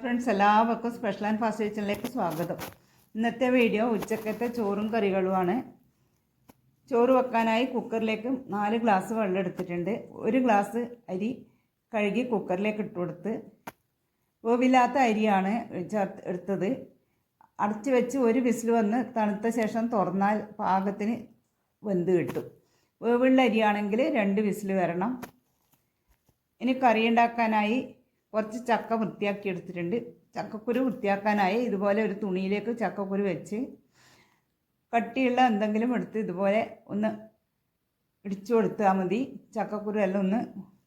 Friends, എല്ലാവർക്കും special and fast കിച്ചണിലേക്ക് സ്വാഗതം. ഇന്നത്തെ വീഡിയോ ഉച്ചക്കത്തെ ചോറും കറികളുമാണ്. ചോറ് വെക്കാനായി കുക്കറിലേക്ക് 4 ഗ്ലാസ് വെള്ളം എടുത്തിട്ടുണ്ട്. 1 ഗ്ലാസ് അരി കഴുകി കുക്കറിലേക്ക് ഇട്ട് കൊടുത്ത്, വേവില്ലാത്ത അരിയാണ് എടുത്തത്. അടച്ച് വെച്ച് 1 വിസിൽ വന്ന് തണുത്ത ശേഷം തുറന്നാൽ പാകത്തിന് വെന്ത് കിട്ടും. വേവുള്ള അരിയാണെങ്കിൽ 2 വിസിൽ വരണം. ഇനി കറി ഉണ്ടാക്കാനായി കുറച്ച് ചക്ക വൃത്തിയാക്കി എടുത്തിട്ടുണ്ട്. ചക്കക്കുരു വൃത്തിയാക്കാനായി ഇതുപോലെ ഒരു തുണിയിലേക്ക് ചക്കക്കുരു വെച്ച് കട്ടിയുള്ള എന്തെങ്കിലും എടുത്ത് ഇതുപോലെ ഒന്ന് ഇടിച്ചു കൊടുത്താൽ മതി. ചക്കക്കുരു എല്ലാം ഒന്ന്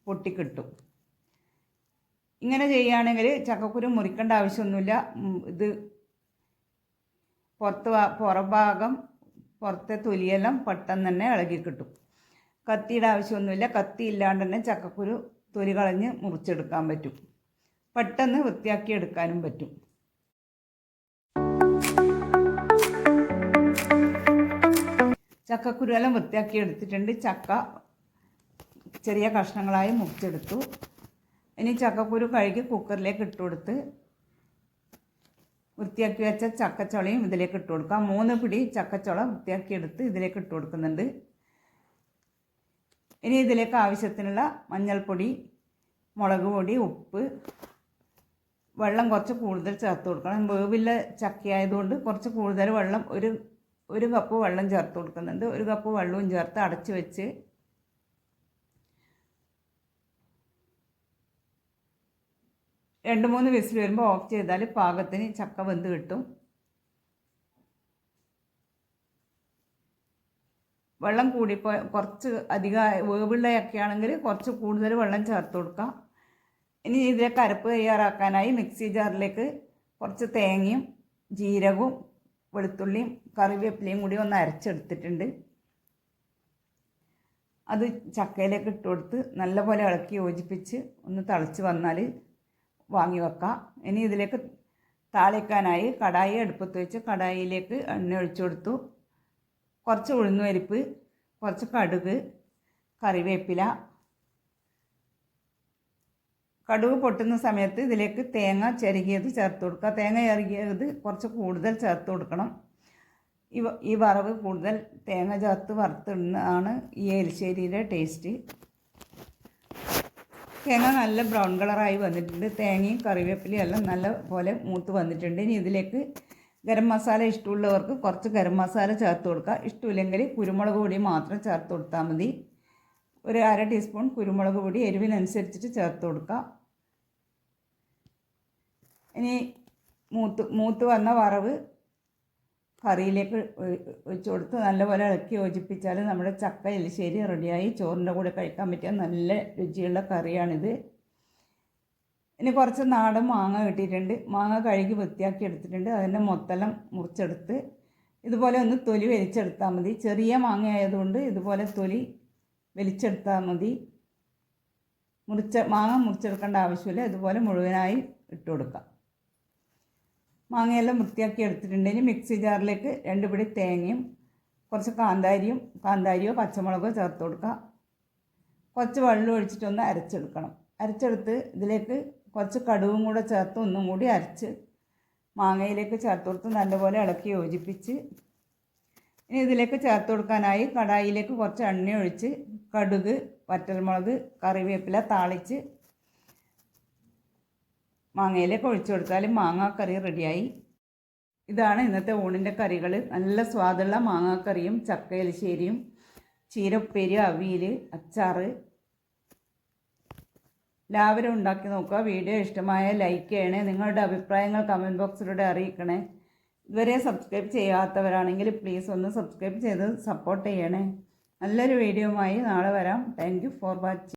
പൊട്ടിക്കിട്ടും. ഇങ്ങനെ ചെയ്യുകയാണെങ്കിൽ ചക്കക്കുരു മുറിക്കേണ്ട ആവശ്യമൊന്നുമില്ല. ഇത് പുറഭാഗം പുറത്തെ തൊലിയെല്ലാം പെട്ടെന്ന് തന്നെ ഇളകി കിട്ടും. കത്തിയുടെ ആവശ്യമൊന്നുമില്ല. കത്തി ഇല്ലാണ്ട് തന്നെ ചക്കക്കുരു തൊലി കളഞ്ഞ് മുറിച്ചെടുക്കാൻ പറ്റും. പെട്ടെന്ന് വൃത്തിയാക്കി എടുക്കാനും പറ്റും. ചക്കക്കുരുവെല്ലാം വൃത്തിയാക്കി എടുത്തിട്ടുണ്ട്. ചക്ക ചെറിയ കഷ്ണങ്ങളായി മുറിച്ചെടുത്തു. ഇനി ചക്കക്കുരു കഴുകി കുക്കറിലേക്ക് ഇട്ട് കൊടുത്ത് വൃത്തിയാക്കി വെച്ച ചക്കച്ചുളയും ഇതിലേക്ക് ഇട്ട് കൊടുക്കാം. 3 പിടി ചക്കച്ചുള വൃത്തിയാക്കി എടുത്ത് ഇതിലേക്ക് ഇട്ട് കൊടുക്കുന്നുണ്ട്. ഇനി ഇതിലേക്ക് ആവശ്യത്തിനുള്ള മഞ്ഞൾപ്പൊടി, മുളക് പൊടി, ഉപ്പ്, വെള്ളം കുറച്ച് കൂടുതൽ ചേർത്ത് കൊടുക്കണം. വേവില്ല ചക്കയായതുകൊണ്ട് കുറച്ച് കൂടുതൽ വെള്ളം, ഒരു കപ്പ് വെള്ളം ചേർത്ത് കൊടുക്കുന്നുണ്ട്. 1 കപ്പ് വെള്ളവും ചേർത്ത് അടച്ച് വെച്ച് 2-3 വിസിൽ വരുമ്പോൾ ഓഫ് ചെയ്താൽ പാകത്തിന് ചക്ക വെന്ത് കിട്ടും. വെള്ളം കൂടിപ്പോൾ കുറച്ച് അധികം വേവുള്ള ചക്കയാണെങ്കിൽ കുറച്ച് കൂടുതൽ വെള്ളം ചേർത്ത് കൊടുക്കാം. ഇനി ഇതിലേക്ക് അരപ്പ് തയ്യാറാക്കാനായി മിക്സി ജാറിലേക്ക് കുറച്ച് തേങ്ങയും ജീരകവും വെളുത്തുള്ളിയും കറിവേപ്പിലയും കൂടി ഒന്ന് അരച്ചെടുത്തിട്ടുണ്ട്. അത് ചക്കയിലേക്ക് ഇട്ട് കൊടുത്ത് നല്ലപോലെ ഇളക്കി യോജിപ്പിച്ച് ഒന്ന് തിളച്ച് വന്നാൽ വാങ്ങി വെക്കാം. ഇനി ഇതിലേക്ക് താളിക്കാനായി കടായി അടുപ്പത്ത് വെച്ച് കടായിയിലേക്ക് എണ്ണ ഒഴിച്ചു കൊടുത്തു. കുറച്ച് ഉഴുന്നുപരിപ്പ്, കുറച്ച് കടുക്, കറിവേപ്പില. കടുക് പൊട്ടുന്ന സമയത്ത് ഇതിലേക്ക് തേങ്ങ ചിരകിയത് ചേർത്ത് കൊടുക്കുക. തേങ്ങ ചിരകിയത് കുറച്ച് കൂടുതൽ ചേർത്ത് കൊടുക്കണം. ഈ വറവ് കൂടുതൽ തേങ്ങ ചേർത്ത് വറുത്തിടുന്നതാണ് ഈ എലിശ്ശേരിയുടെ ടേസ്റ്റ്. തേങ്ങ നല്ല ബ്രൗൺ കളറായി വന്നിട്ടുണ്ട്. തേങ്ങയും കറിവേപ്പിലയും എല്ലാം നല്ല പോലെ മൂത്ത് വന്നിട്ടുണ്ട്. ഇനി ഇതിലേക്ക് ഗരം മസാല ഇഷ്ടമുള്ളവർക്ക് കുറച്ച് ഗരം മസാല ചേർത്ത് കൊടുക്കുക. ഇഷ്ടമില്ലെങ്കിൽ കുരുമുളക് പൊടി മാത്രം ചേർത്ത് കൊടുത്താൽ മതി. 1/2 ടീസ്പൂൺ കുരുമുളക് പൊടി എരിവിനനുസരിച്ചിട്ട് ചേർത്ത് കൊടുക്കുക. ഇനി മൂത്ത് വന്ന വറവ് കറിയിലേക്ക് ഒഴിച്ചു കൊടുത്ത് നല്ലപോലെ ഇളക്കി യോജിപ്പിച്ചാൽ നമ്മുടെ ചക്ക എലിശ്ശേരി റെഡിയായി. ചോറിൻ്റെ കൂടെ കഴിക്കാൻ പറ്റിയ നല്ല രുചിയുള്ള കറിയാണിത്. ഇനി കുറച്ച് നാടൻ മാങ്ങ കിട്ടിയിട്ടുണ്ട്. മാങ്ങ കഴുകി വൃത്തിയാക്കി എടുത്തിട്ടുണ്ട്. അതിൻ്റെ മൊത്തം മുറിച്ചെടുത്ത് ഇതുപോലെ ഒന്ന് തൊലി വലിച്ചെടുത്താൽ മതി. ചെറിയ മാങ്ങ ആയതുകൊണ്ട് ഇതുപോലെ തൊലി വലിച്ചെടുത്താൽ മതി. മാങ്ങ മുറിച്ചെടുക്കേണ്ട ആവശ്യമില്ല. ഇതുപോലെ മുഴുവനായി ഇട്ട് കൊടുക്കാം. മാങ്ങയെല്ലാം വൃത്തിയാക്കി എടുത്തിട്ടുണ്ട്. ഇനി മിക്സി ജാറിലേക്ക് 2 പിടി തേങ്ങയും കുറച്ച് കാന്താരിയോ പച്ചമുളകോ ചേർത്ത് കൊടുക്കുക. കുറച്ച് വെള്ളം ഒഴിച്ചിട്ടൊന്ന് അരച്ചെടുക്കണം. അരച്ചെടുത്ത് ഇതിലേക്ക് കുറച്ച് കടുകും കൂടെ ചേർത്ത് ഒന്നും കൂടി അരച്ച് മാങ്ങയിലേക്ക് ചേർത്ത് കൊടുത്ത് നല്ലപോലെ ഇളക്കി യോജിപ്പിച്ച് ഇനി ഇതിലേക്ക് ചേർത്ത് കൊടുക്കാനായി കടായിലേക്ക് കുറച്ച് എണ്ണ ഒഴിച്ച് കടുക്, വറ്റൽമുളക്, കറിവേപ്പില താളിച്ച് മാങ്ങയിലേക്ക് ഒഴിച്ചു കൊടുത്താൽ മാങ്ങാക്കറി റെഡിയായി. ഇതാണ് ഇന്നത്തെ ഊണിൻ്റെ കറികൾ. നല്ല സ്വാദുള്ള മാങ്ങാക്കറിയും ചക്ക എലിശ്ശേരിയും, ചീരപ്പേരി, അവിയൽ, അച്ചാർ. എല്ലാവരും ഉണ്ടാക്കി നോക്കുക. വീഡിയോ ഇഷ്ടമായ ലൈക്ക് ചെയ്യണേ. നിങ്ങളുടെ അഭിപ്രായങ്ങൾ കമൻറ്റ് ബോക്സിലൂടെ അറിയിക്കണേ. ഇതുവരെ സബ്സ്ക്രൈബ് ചെയ്യാത്തവരാണെങ്കിൽ പ്ലീസ് ഒന്ന് സബ്സ്ക്രൈബ് ചെയ്ത് സപ്പോർട്ട് ചെയ്യണേ. നല്ലൊരു വീഡിയോയുമായി നാളെ വരാം. Thank you for watching.